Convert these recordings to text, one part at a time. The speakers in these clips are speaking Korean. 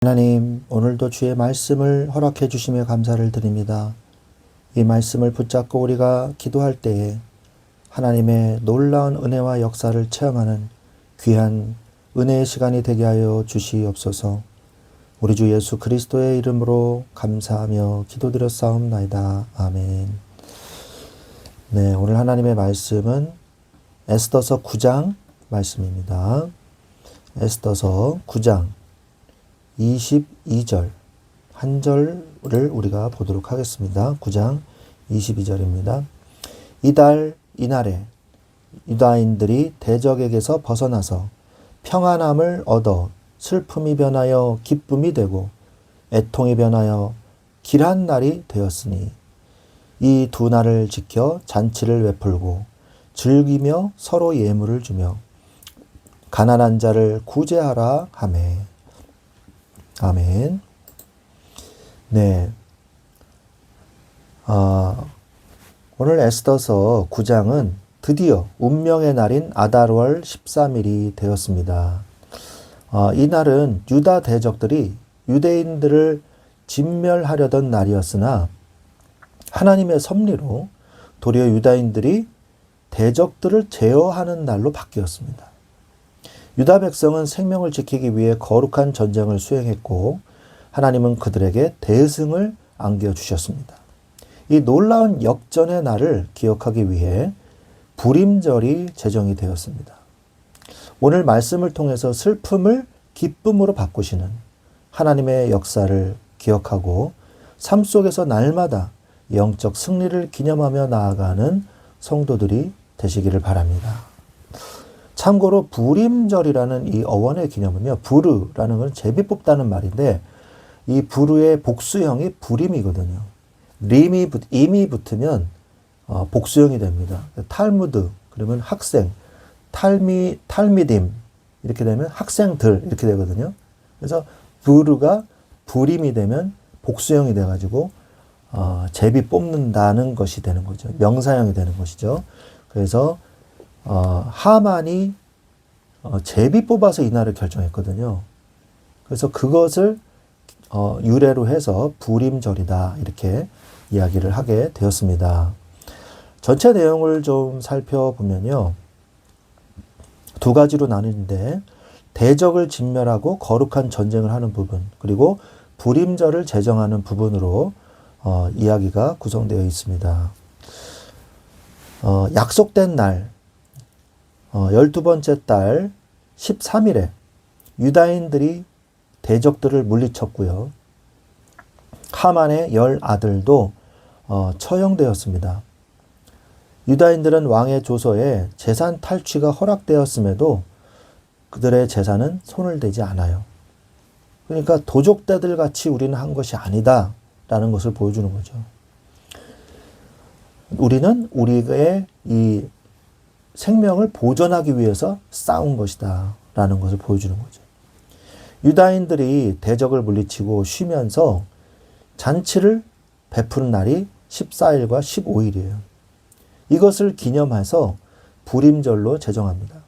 하나님, 오늘도 주의 말씀을 허락해 주시며 감사를 드립니다. 이 말씀을 붙잡고 우리가 기도할 때에 하나님의 놀라운 은혜와 역사를 체험하는 귀한 은혜의 시간이 되게 하여 주시옵소서. 우리 주 예수 그리스도의 이름으로 감사하며 기도드렸사옵나이다. 아멘. 네, 오늘 하나님의 말씀은 에스더서 9장 말씀입니다. 에스더서 9장 22절 한 절을 우리가 보도록 하겠습니다. 9장 22절입니다. 이날에 유다인들이 대적에게서 벗어나서 평안함을 얻어 슬픔이 변하여 기쁨이 되고 애통이 변하여 길한 날이 되었으니 이 두 날을 지켜 잔치를 베풀고 즐기며 서로 예물을 주며 가난한 자를 구제하라 하매. 아멘. 네. 오늘 에스더서 9장은 드디어 운명의 날인 아달월 13일이 되었습니다. 이 날은 유다 대적들이 유대인들을 진멸하려던 날이었으나 하나님의 섭리로 도리어 유다인들이 대적들을 제어하는 날로 바뀌었습니다. 유다 백성은 생명을 지키기 위해 거룩한 전쟁을 수행했고 하나님은 그들에게 대승을 안겨주셨습니다. 이 놀라운 역전의 날을 기억하기 위해 불임절이 제정이 되었습니다. 오늘 말씀을 통해서 슬픔을 기쁨으로 바꾸시는 하나님의 역사를 기억하고 삶 속에서 날마다 영적 승리를 기념하며 나아가는 성도들이 되시기를 바랍니다. 참고로 불임절이라는 이 어원의 기념은요, 부르라는 건 제비 뽑다는 말인데 이 부르의 복수형이 불임이거든요. 임이 붙으면 복수형이 됩니다. 탈무드 그러면 학생, 탈미딤 이렇게 되면 학생들 이렇게 되거든요. 그래서 부르가 불임이 되면 복수형이 돼가지고 제비 뽑는다는 것이 되는 거죠. 명사형이 되는 것이죠. 그래서 하만이 제비 뽑아서 이 날을 결정했거든요. 그래서 그것을 유래로 해서 불임절이다 이렇게 이야기를 하게 되었습니다. 전체 내용을 좀 살펴보면요. 두 가지로 나뉘는데 대적을 진멸하고 거룩한 전쟁을 하는 부분 그리고 불임절을 제정하는 부분으로 이야기가 구성되어 있습니다. 약속된 날 12번째 달 13일에 유다인들이 대적들을 물리쳤고요. 하만의 10아들도 처형되었습니다. 유다인들은 왕의 조서에 재산 탈취가 허락되었음에도 그들의 재산은 손을 대지 않아요. 그러니까 도적대들 같이 우리는 한 것이 아니다 라는 것을 보여주는 거죠. 우리는 우리의 이 생명을 보존하기 위해서 싸운 것이다 라는 것을 보여주는 거죠. 유다인들이 대적을 물리치고 쉬면서 잔치를 베푸는 날이 14일과 15일이에요. 이것을 기념해서 불임절로 제정합니다.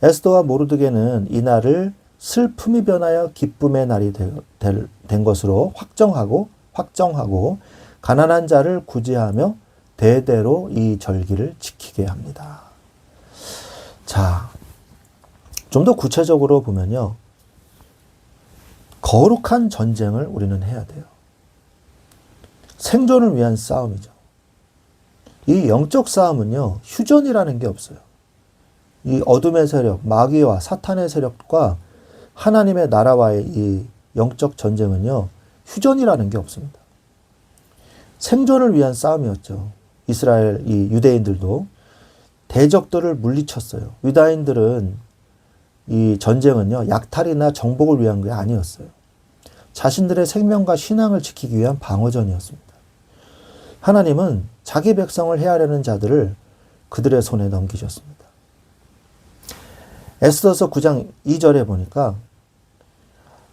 에스더와 모르드게는 이 날을 슬픔이 변하여 기쁨의 날이 된 것으로 확정하고 가난한 자를 구제하며 대대로 이 절기를 지키게 합니다. 자, 좀 더 구체적으로 보면요. 거룩한 전쟁을 우리는 해야 돼요. 생존을 위한 싸움이죠. 이 영적 싸움은요. 휴전이라는 게 없어요. 이 어둠의 세력, 마귀와 사탄의 세력과 하나님의 나라와의 이 영적 전쟁은요. 휴전이라는 게 없습니다. 생존을 위한 싸움이었죠. 이스라엘 이 유대인들도 대적들을 물리쳤어요. 유다인들은 이 전쟁은요, 약탈이나 정복을 위한 게 아니었어요. 자신들의 생명과 신앙을 지키기 위한 방어전이었습니다. 하나님은 자기 백성을 해하려는 자들을 그들의 손에 넘기셨습니다. 에스더서 9장 2절에 보니까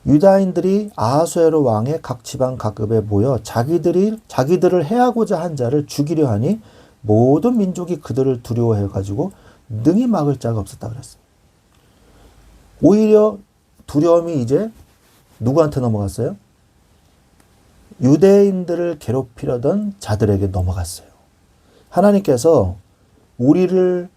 유다인들이 아하수에로 왕의 각 지방 각급에 모여 자기들을 해하고자 한 자를 죽이려 하니 모든 민족이 그들을 두려워해가지고 능히 막을 자가 없었다 그랬어요. 오히려 두려움이 이제 누구한테 넘어갔어요? 유대인들을 괴롭히려던 자들에게 넘어갔어요. 하나님께서 우리를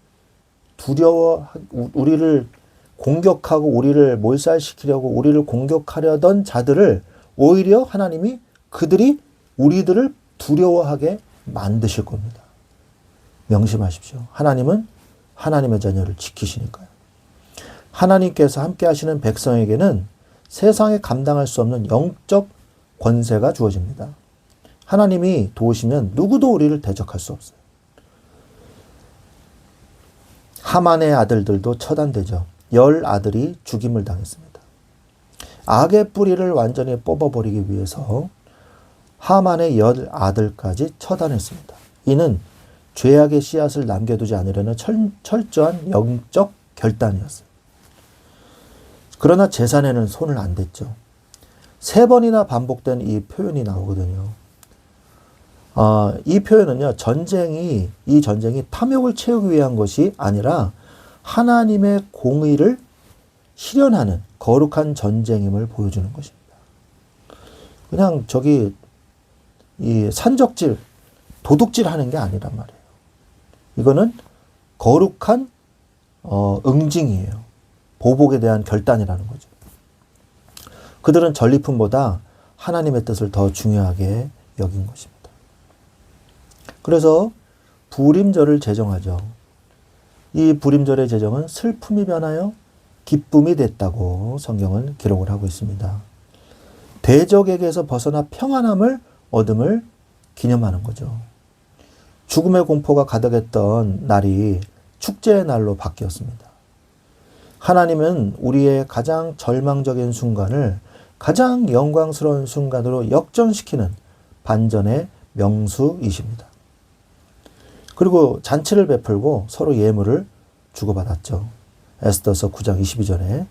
우리를 공격하고 우리를 몰살시키려고 우리를 공격하려던 자들을 오히려 하나님이 그들이 우리들을 두려워하게 만드실 겁니다. 명심하십시오. 하나님은 하나님의 자녀를 지키시니까요. 하나님께서 함께 하시는 백성에게는 세상에 감당할 수 없는 영적 권세가 주어집니다. 하나님이 도우시면 누구도 우리를 대적할 수 없어요. 하만의 아들들도 처단되죠. 10 아들이 죽임을 당했습니다. 악의 뿌리를 완전히 뽑아버리기 위해서 하만의 10 아들까지 처단했습니다. 이는 죄악의 씨앗을 남겨두지 않으려는 철저한 영적 결단이었어요. 그러나 재산에는 손을 안 댔죠. 3번이나 반복된 이 표현이 나오거든요. 이 표현은요, 이 전쟁이 탐욕을 채우기 위한 것이 아니라 하나님의 공의를 실현하는 거룩한 전쟁임을 보여주는 것입니다. 그냥 이 산적질, 도둑질 하는 게 아니란 말이에요. 이거는 거룩한, 응징이에요. 보복에 대한 결단이라는 거죠. 그들은 전리품보다 하나님의 뜻을 더 중요하게 여긴 것입니다. 그래서 부림절을 제정하죠. 이 부림절의 제정은 슬픔이 변하여 기쁨이 됐다고 성경은 기록을 하고 있습니다. 대적에게서 벗어나 평안함을 얻음을 기념하는 거죠. 죽음의 공포가 가득했던 날이 축제의 날로 바뀌었습니다. 하나님은 우리의 가장 절망적인 순간을 가장 영광스러운 순간으로 역전시키는 반전의 명수이십니다. 그리고 잔치를 베풀고 서로 예물을 주고받았죠. 에스더서 9장 22절에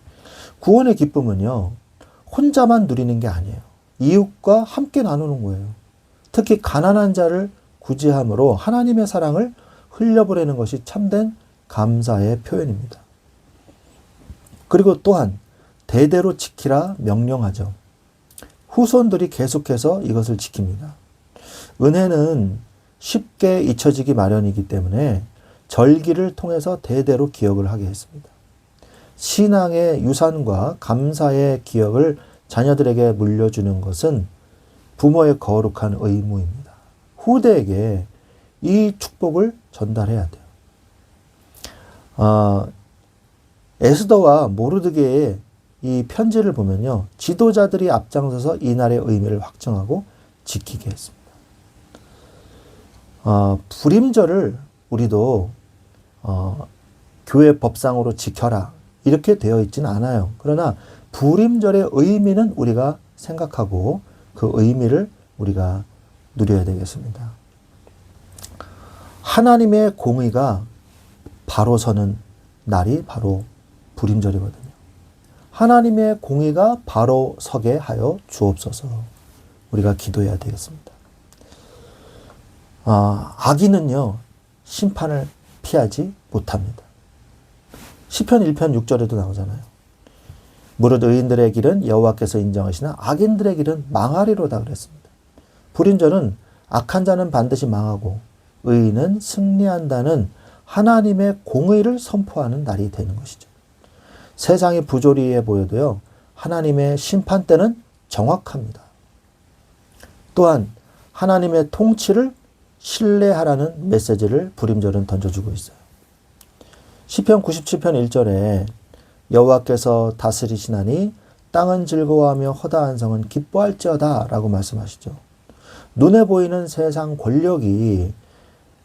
구원의 기쁨은요, 혼자만 누리는 게 아니에요. 이웃과 함께 나누는 거예요. 특히 가난한 자를 구제함으로 하나님의 사랑을 흘려보내는 것이 참된 감사의 표현입니다. 그리고 또한 대대로 지키라 명령하죠. 후손들이 계속해서 이것을 지킵니다. 은혜는 쉽게 잊혀지기 마련이기 때문에 절기를 통해서 대대로 기억을 하게 했습니다. 신앙의 유산과 감사의 기억을 자녀들에게 물려주는 것은 부모의 거룩한 의무입니다. 후대에게 이 축복을 전달해야 돼요. 에스더와 모르드게의 이 편지를 보면요, 지도자들이 앞장서서 이날의 의미를 확정하고 지키게 했습니다. 불임절을 우리도 교회 법상으로 지켜라 이렇게 되어 있지는 않아요. 그러나 불임절의 의미는 우리가 생각하고 그 의미를 우리가 누려야 되겠습니다. 하나님의 공의가 바로 서는 날이 바로 불임절이거든요. 하나님의 공의가 바로 서게 하여 주옵소서. 우리가 기도해야 되겠습니다. 악인은요, 심판을 피하지 못합니다. 시편 1편 6절에도 나오잖아요. 무릇 의인들의 길은 여호와께서 인정하시나 악인들의 길은 망하리로다 그랬습니다. 불임절은 악한 자는 반드시 망하고 의인은 승리한다는 하나님의 공의를 선포하는 날이 되는 것이죠. 세상이 부조리해 보여도요, 하나님의 심판 때는 정확합니다. 또한 하나님의 통치를 신뢰하라는 메시지를 불임절은 던져주고 있어요. 시편 97편 1절에 여호와께서 다스리시나니 땅은 즐거워하며 허다한 성은 기뻐할지어다 라고 말씀하시죠. 눈에 보이는 세상 권력이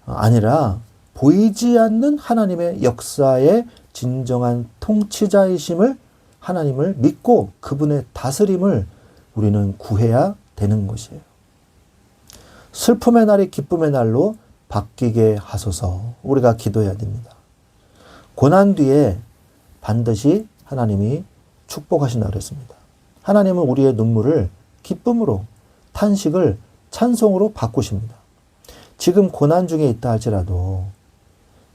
아니라 보이지 않는 하나님의 역사의 진정한 통치자이심을 하나님을 믿고 그분의 다스림을 우리는 구해야 되는 것이에요. 슬픔의 날이 기쁨의 날로 바뀌게 하소서. 우리가 기도해야 됩니다. 고난 뒤에 반드시 하나님이 축복하신다 그랬습니다. 하나님은 우리의 눈물을 기쁨으로, 탄식을 찬송으로 바꾸십니다. 지금 고난 중에 있다 할지라도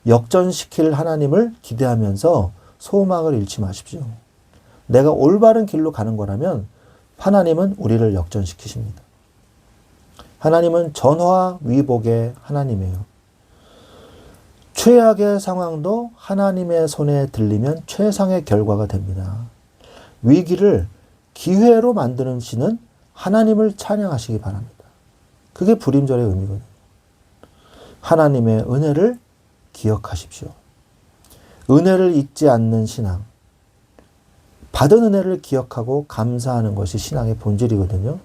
역전시킬 하나님을 기대하면서 소망을 잃지 마십시오. 내가 올바른 길로 가는 거라면 하나님은 우리를 역전시키십니다. 하나님은 전화 위복의 하나님이에요. 최악의 상황도 하나님의 손에 들리면 최상의 결과가 됩니다. 위기를 기회로 만드는 신은 하나님을 찬양하시기 바랍니다. 그게 불임절의 의미거든요. 하나님의 은혜를 기억하십시오. 은혜를 잊지 않는 신앙, 받은 은혜를 기억하고 감사하는 것이 신앙의 본질이거든요.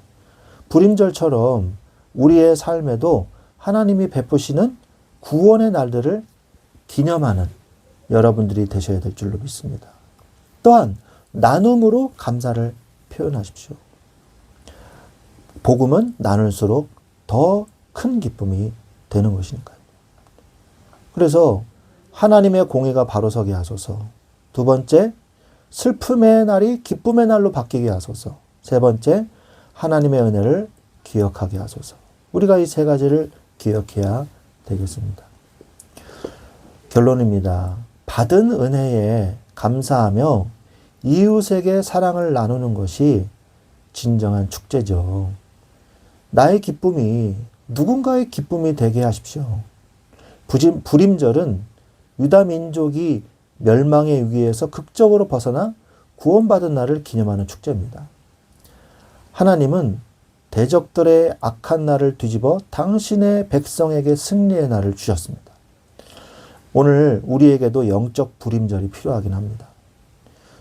불임절처럼 우리의 삶에도 하나님이 베푸시는 구원의 날들을 기념하는 여러분들이 되셔야 될 줄로 믿습니다. 또한 나눔으로 감사를 표현하십시오. 복음은 나눌수록 더 큰 기쁨이 되는 것이니까요. 그래서 하나님의 공의가 바로 서게 하소서. 두 번째, 슬픔의 날이 기쁨의 날로 바뀌게 하소서. 세 번째, 하나님의 은혜를 기억하게 하소서. 우리가 이 세 가지를 기억해야 되겠습니다. 결론입니다. 받은 은혜에 감사하며 이웃에게 사랑을 나누는 것이 진정한 축제죠. 나의 기쁨이 누군가의 기쁨이 되게 하십시오. 불임절은 유다 민족이 멸망의 위기에서 극적으로 벗어나 구원받은 날을 기념하는 축제입니다. 하나님은 대적들의 악한 날을 뒤집어 당신의 백성에게 승리의 날을 주셨습니다. 오늘 우리에게도 영적 불임절이 필요하긴 합니다.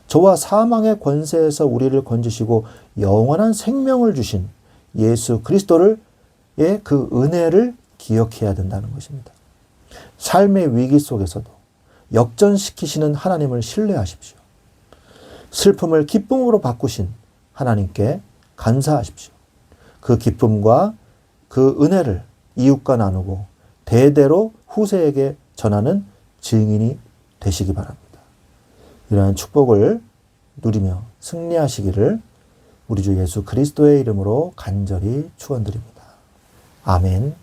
저와 사망의 권세에서 우리를 건지시고 영원한 생명을 주신 예수 그리스도의 그 은혜를 기억해야 된다는 것입니다. 삶의 위기 속에서도 역전시키시는 하나님을 신뢰하십시오. 슬픔을 기쁨으로 바꾸신 하나님께 감사하십시오. 그 기쁨과 그 은혜를 이웃과 나누고 대대로 후세에게 전하는 증인이 되시기 바랍니다. 이러한 축복을 누리며 승리하시기를 우리 주 예수 그리스도의 이름으로 간절히 축원드립니다. 아멘.